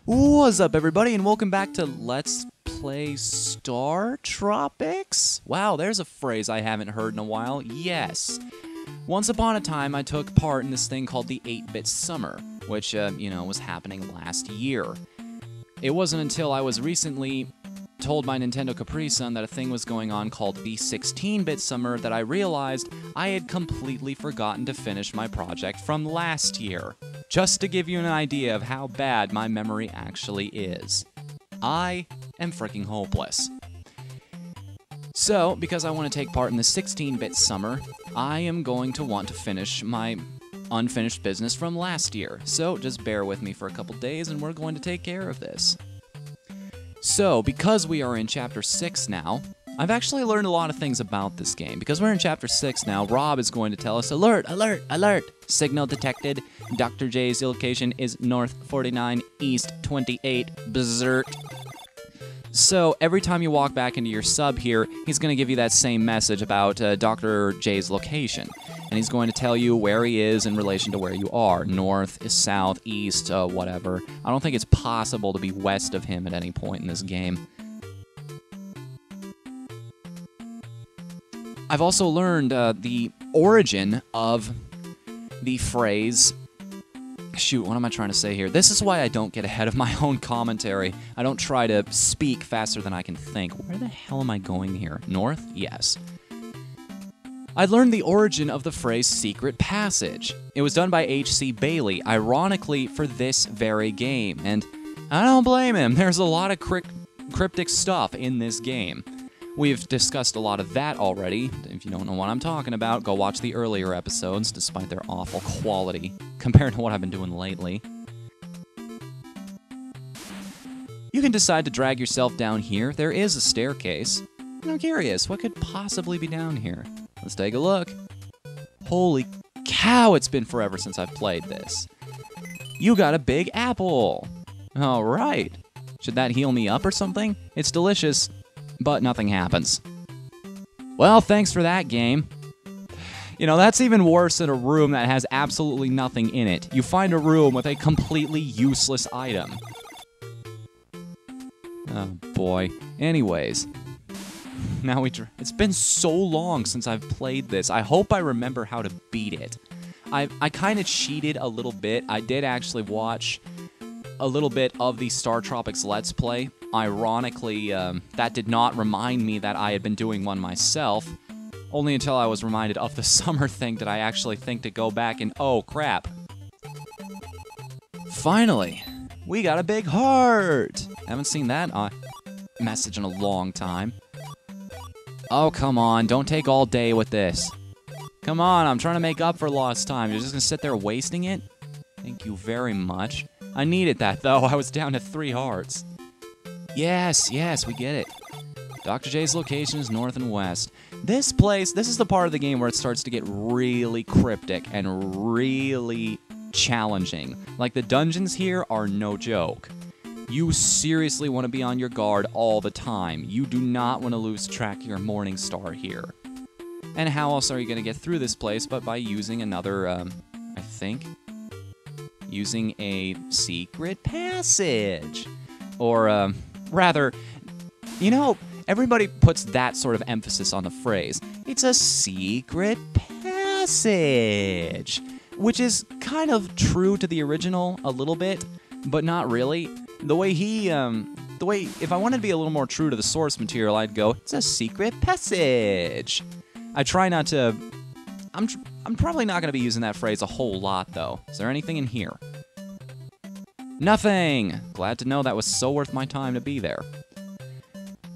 What's up, everybody, and welcome back to Let's Play Startropics? Wow, there's a phrase I haven't heard in a while. Yes. Once upon a time, I took part in this thing called the 8-Bit Summer, which, was happening last year. It wasn't until I was recently told my Nintendo Capri-Sun that a thing was going on called the 16-Bit Summer that I realized I had completely forgotten to finish my project from last year. Just to give you an idea of how bad my memory actually is. I am freaking hopeless. So, because I want to take part in the 16-Bit Summer, I am going to want to finish my unfinished business from last year. So, just bear with me for a couple days and we're going to take care of this. So, because we are in Chapter 6 now, I've actually learned a lot of things about this game. Because we're in Chapter 6 now, Rob is going to tell us, alert, alert, alert, signal detected, DR.J'S location is north 49, east 28, berserk. So, every time you walk back into your sub here, he's going to give you that same message about DR.J'S location. And he's going to tell you where he is in relation to where you are. North, south, east, whatever. I don't think it's possible to be west of him at any point in this game. I've also learned the origin of the phrase... Shoot, what am I trying to say here? This is why I don't get ahead of my own commentary. I don't try to speak faster than I can think. Where the hell am I going here? North? Yes. I learned the origin of the phrase secret passage. It was done by H.C. Bailey, ironically for this very game, and I don't blame him. There's a lot of cryptic stuff in this game. We've discussed a lot of that already. If you don't know what I'm talking about, go watch the earlier episodes, despite their awful quality compared to what I've been doing lately. You can decide to drag yourself down here. There is a staircase. I'm curious, what could possibly be down here? Let's take a look. Holy cow, it's been forever since I've played this. You got a big apple. All right. Should that heal me up or something? It's delicious. But nothing happens. Well, thanks for that, game. You know, that's even worse than a room that has absolutely nothing in it. You find a room with a completely useless item. Oh, boy. Anyways. Now it's been so long since I've played this. I hope I remember how to beat it. I kind of cheated a little bit. I did actually watch a little bit of the Startropics Let's Play. Ironically, that did not remind me that I had been doing one myself. Only until I was reminded of the summer thing did I actually think to go back and, oh crap. Finally, we got a big heart! Haven't seen that message in a long time. Oh, come on, don't take all day with this. Come on, I'm trying to make up for lost time. You're just gonna sit there wasting it? Thank you very much. I needed that, though. I was down to 3 hearts. Yes, we get it. DR.J'S location is north and west. This is the part of the game where it starts to get really cryptic and really challenging. Like, the dungeons here are no joke. You seriously want to be on your guard all the time. You do not want to lose track of your morning star here. And how else are you going to get through this place but by using another, I think, using a secret passage? Or, rather, you know, everybody puts that sort of emphasis on the phrase. It's a secret passage. Which is kind of true to the original a little bit, but not really. If I wanted to be a little more true to the source material, I'd go, it's a secret passage. I try not to... I'm probably not going to be using that phrase a whole lot, though. Is there anything in here? Nothing! Glad to know that was so worth my time to be there.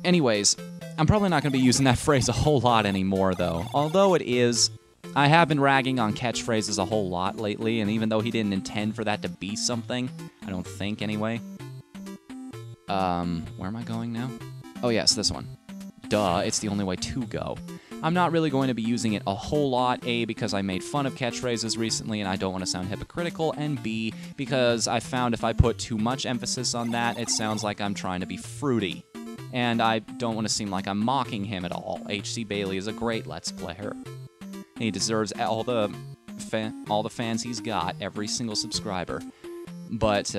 Anyways, I'm probably not going to be using that phrase a whole lot anymore, though. Although it is... I have been ragging on catchphrases a whole lot lately, and even though he didn't intend for that to be something, I don't think, anyway. Where am I going now? Oh, yes, this one. Duh, it's the only way to go. I'm not really going to be using it a whole lot, A, because I made fun of catchphrases recently and I don't want to sound hypocritical, and B, because I found if I put too much emphasis on that, it sounds like I'm trying to be fruity. And I don't want to seem like I'm mocking him at all. H.C. Bailey is a great Let's Player. He deserves all the fans he's got, every single subscriber. But,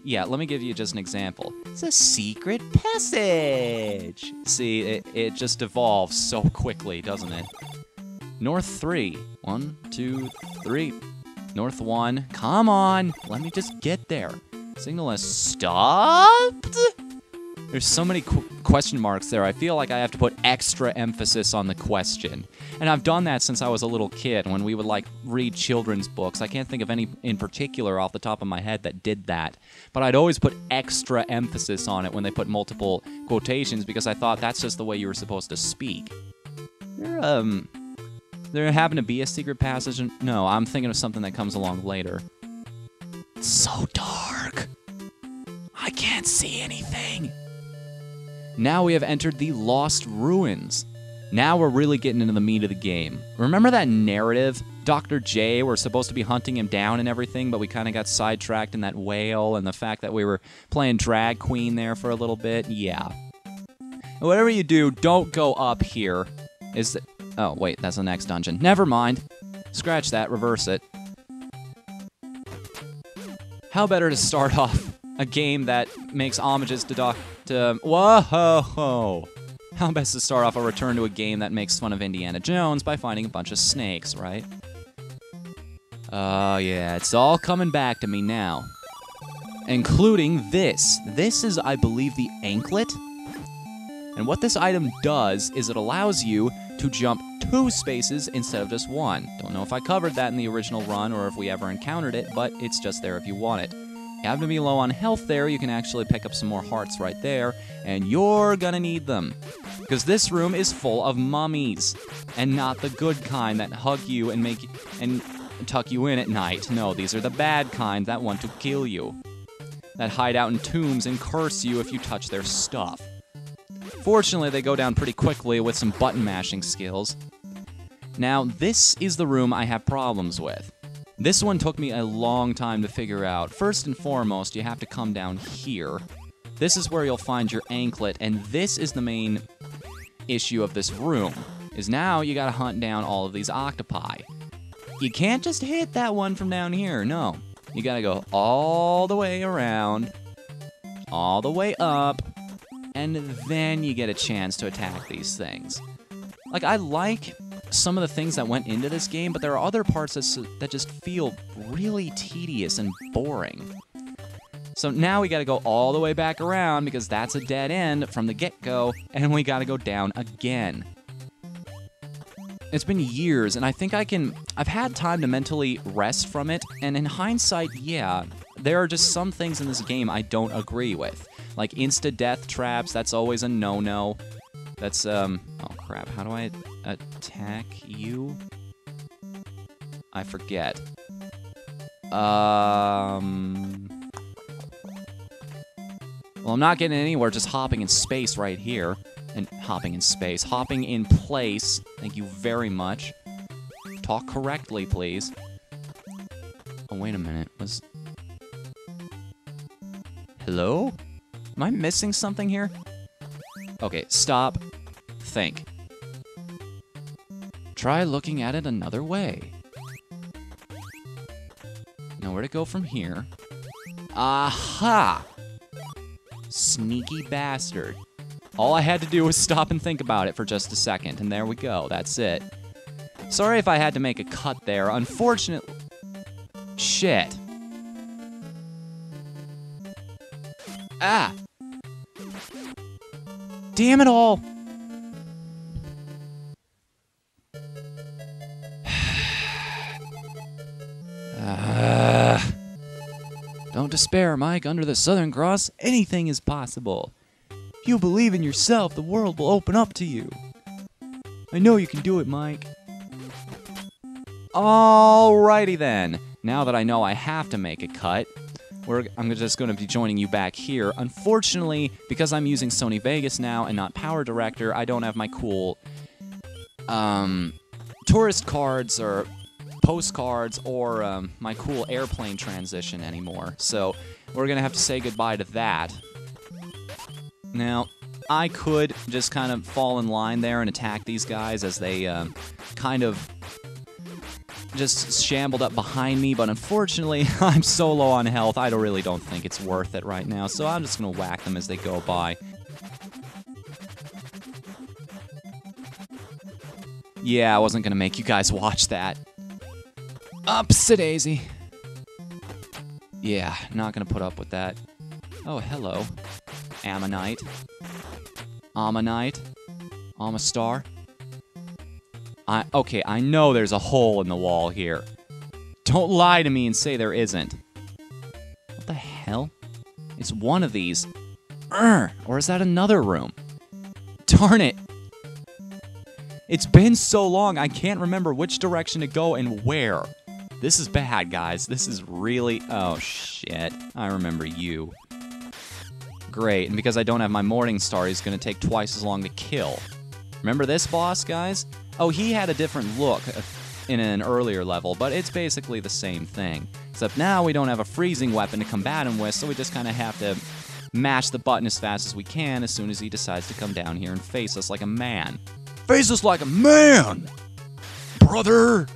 yeah, let me give you just an example. It's a secret passage! See, it just evolves so quickly, doesn't it? North 3. 1, 2, 3. North 1. Come on! Let me just get there. Signal has stopped? There's so many question marks there. I feel like I have to put extra emphasis on the question. And I've done that since I was a little kid when we would, like, read children's books. I can't think of any in particular off the top of my head that did that. But I'd always put extra emphasis on it when they put multiple quotations because I thought that's just the way you were supposed to speak. There happened to be a secret passage? No, I'm thinking of something that comes along later. It's so dark. I can't see anything. Now we have entered the Lost Ruins. Now we're really getting into the meat of the game. Remember that narrative? DR.J, we're supposed to be hunting him down and everything, but we kind of got sidetracked in that whale and the fact that we were playing drag queen there for a little bit. Yeah. Whatever you do, don't go up here. Oh, wait, that's the next dungeon. Never mind. Scratch that, reverse it. How better to start off a game that makes homages to whoa! How best to start off a return to a game that makes fun of Indiana Jones by finding a bunch of snakes, right? Oh, yeah, it's all coming back to me now. Including this. This is, I believe, the anklet. And what this item does is it allows you to jump 2 spaces instead of just 1. Don't know if I covered that in the original run or if we ever encountered it, but it's just there if you want it. You happen to be low on health there, you can actually pick up some more hearts right there, and you're gonna need them. Because this room is full of mummies, and not the good kind that hug you and tuck you in at night. No, these are the bad kind that want to kill you. That hide out in tombs and curse you if you touch their stuff. Fortunately, they go down pretty quickly with some button mashing skills. Now, this is the room I have problems with. This one took me a long time to figure out. First and foremost, you have to come down here. This is where you'll find your anklet, and this is the main issue of this room, is now you gotta hunt down all of these octopi. You can't just hit that one from down here, no. You gotta go all the way around, all the way up, and then you get a chance to attack these things. Like, I like some of the things that went into this game, but there are other parts that just feel really tedious and boring. So now we gotta go all the way back around because that's a dead end from the get-go, and we gotta go down again. It's been years, and I think I've had time to mentally rest from it, and in hindsight, yeah, there are just some things in this game I don't agree with. Like insta-death traps, that's always a no-no. That's, oh crap, how do I attack you? I forget. Well, I'm not getting anywhere just hopping in space right here. And hopping in space. Hopping in place. Thank you very much. Talk correctly, please. Oh, wait a minute. Hello? Am I missing something here? Okay, stop. Think. Try looking at it another way. Now, where to go from here? Aha! Sneaky bastard. All I had to do was stop and think about it for just a second, and there we go. That's it. Sorry if I had to make a cut there. Unfortunately... Shit. Ah! Damn it all! Don't despair, Mike. Under the Southern Cross, anything is possible. If you believe in yourself, the world will open up to you. I know you can do it, Mike. Alrighty then. Now that I know I have to make a cut, I'm just going to be joining you back here. Unfortunately, because I'm using Sony Vegas now and not Power Director, I don't have my cool tourist cards or postcards or my cool airplane transition anymore. So we're going to have to say goodbye to that. Now, I could just kind of fall in line there and attack these guys as they kind of just shambled up behind me, but unfortunately, I'm so low on health, I really don't think it's worth it right now, so I'm just gonna whack them as they go by. Yeah, I wasn't gonna make you guys watch that. Upsie-daisy. Yeah, not gonna put up with that. Oh, hello. Ammonite. Ammonite. Amistar. Okay, I know there's a hole in the wall here. Don't lie to me and say there isn't. What the hell? It's one of these. Or is that another room? Darn it. It's been so long, I can't remember which direction to go and where. This is bad, guys. This is really... Oh, shit. I remember you. Great, and because I don't have my Morning Star, he's going to take twice as long to kill. Remember this boss, guys? Oh, he had a different look in an earlier level, but it's basically the same thing. Except now we don't have a freezing weapon to combat him with, so we just kind of have to mash the button as fast as we can as soon as he decides to come down here and face us like a man. Face us like a man! Brother!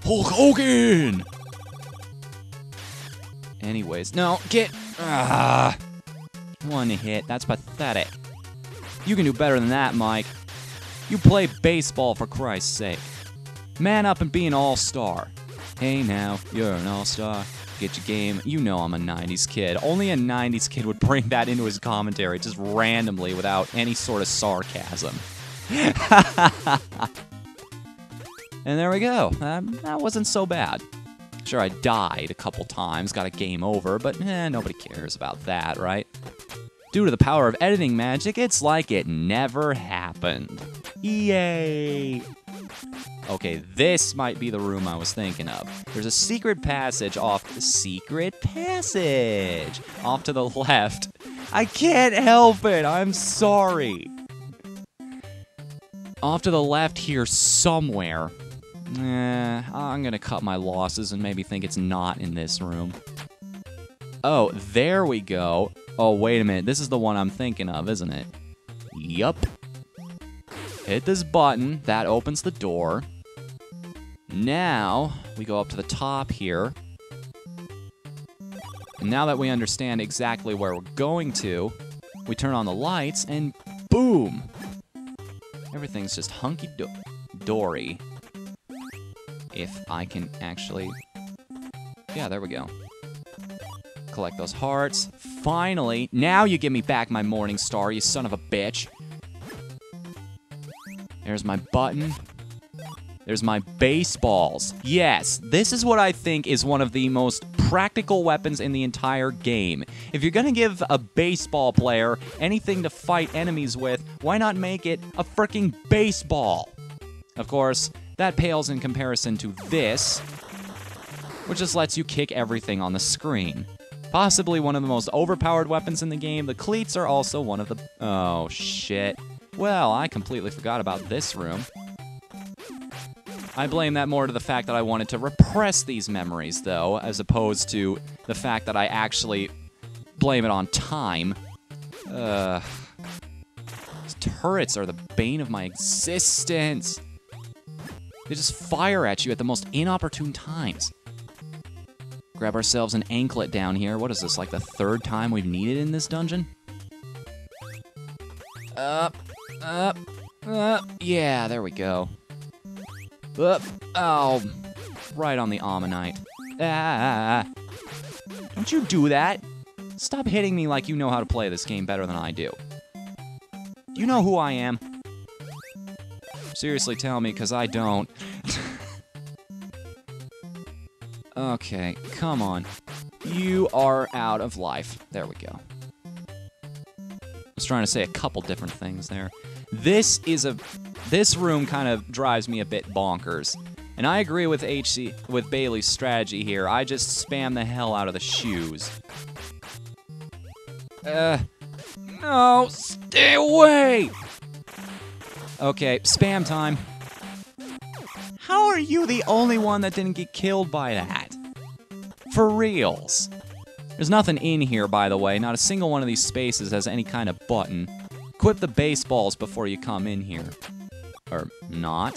Hulk Hogan! Anyways, no, get... One hit, that's pathetic. You can do better than that, Mike. You play baseball, for Christ's sake. Man up and be an all-star. Hey now, you're an all-star. Get your game. You know I'm a 90s kid. Only a 90s kid would bring that into his commentary just randomly without any sort of sarcasm. And there we go. That wasn't so bad. Sure, I died a couple times, got a game over, but nobody cares about that, right? Due to the power of editing magic, it's like it never happened. Yay! Okay, this might be the room I was thinking of. There's a secret passage off to the left. I can't help it, I'm sorry. Off to the left here somewhere. I'm gonna cut my losses and maybe think it's not in this room. Oh, there we go. Oh, wait a minute. This is the one I'm thinking of, isn't it? Yup. Hit this button. That opens the door. Now, we go up to the top here. And now that we understand exactly where we're going to, we turn on the lights and boom! Everything's just hunky-dory. If I can actually... Yeah, there we go. Collect those hearts. Finally! Now you give me back my Morning Star, you son of a bitch! There's my button. There's my baseballs. Yes, this is what I think is one of the most practical weapons in the entire game. If you're gonna give a baseball player anything to fight enemies with, why not make it a frickin' baseball? Of course, that pales in comparison to this, which just lets you kick everything on the screen. Possibly one of the most overpowered weapons in the game. The cleats are also one of the... Oh, shit. Well, I completely forgot about this room. I blame that more to the fact that I wanted to repress these memories, though, as opposed to the fact that I actually blame it on time. These turrets are the bane of my existence. They just fire at you at the most inopportune times. Grab ourselves an anklet down here. What is this, like the third time we've needed in this dungeon? Up. Yeah, there we go. Up. Oh, right on the ammonite. Don't you do that. Stop hitting me like you know how to play this game better than I do. Do you know who I am? Seriously, tell me, because I don't. Okay, come on. You are out of life. There we go. I was trying to say a couple different things there. This room kind of drives me a bit bonkers. And I agree with Bailey's strategy here. I just spam the hell out of the shoes. No, stay away! Okay, spam time. How are you the only one that didn't get killed by that? For reals. There's nothing in here, by the way. Not a single one of these spaces has any kind of button. Equip the baseballs before you come in here. Or not.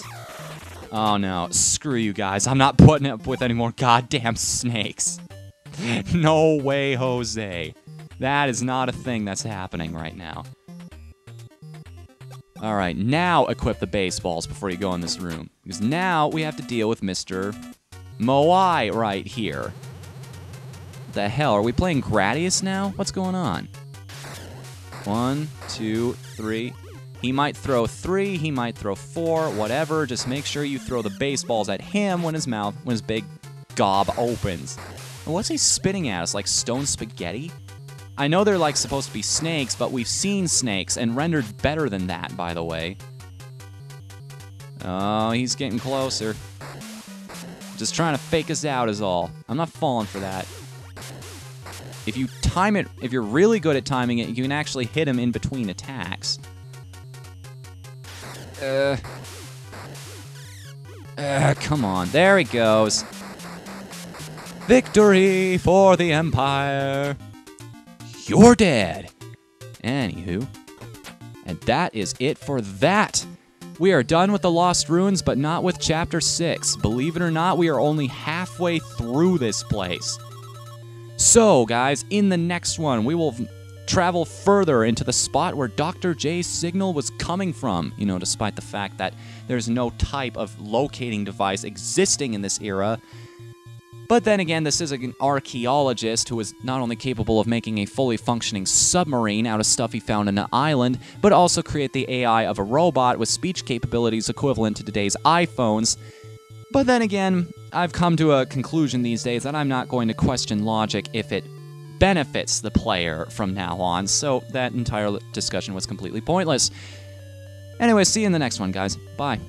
Oh no, screw you guys. I'm not putting up with any more goddamn snakes. No way, Jose. That is not a thing that's happening right now. Alright, now equip the baseballs before you go in this room. Because now we have to deal with Mr. Moai right here. What the hell? Are we playing Gradius now? What's going on? 1, 2, 3. He might throw 3, he might throw 4, whatever. Just make sure you throw the baseballs at him when his big gob opens. And what's he spitting at us? Like stone spaghetti? I know they're like supposed to be snakes, but we've seen snakes and rendered better than that, by the way. Oh, he's getting closer. Just trying to fake us out is all. I'm not falling for that. If you time it, if you're really good at timing it, you can actually hit him in between attacks. Come on. There he goes. Victory for the Empire. You're dead. Anywho. And that is it for that. We are done with the Lost Ruins, but not with Chapter 6. Believe it or not, we are only halfway through this place. So, guys, in the next one, we will travel further into the spot where DR.J'S signal was coming from. You know, despite the fact that there's no type of locating device existing in this era. But then again, this is an archaeologist who is not only capable of making a fully functioning submarine out of stuff he found on an island, but also create the AI of a robot with speech capabilities equivalent to today's iPhones. But then again, I've come to a conclusion these days that I'm not going to question logic if it benefits the player from now on, so that entire discussion was completely pointless. Anyway, see you in the next one, guys. Bye.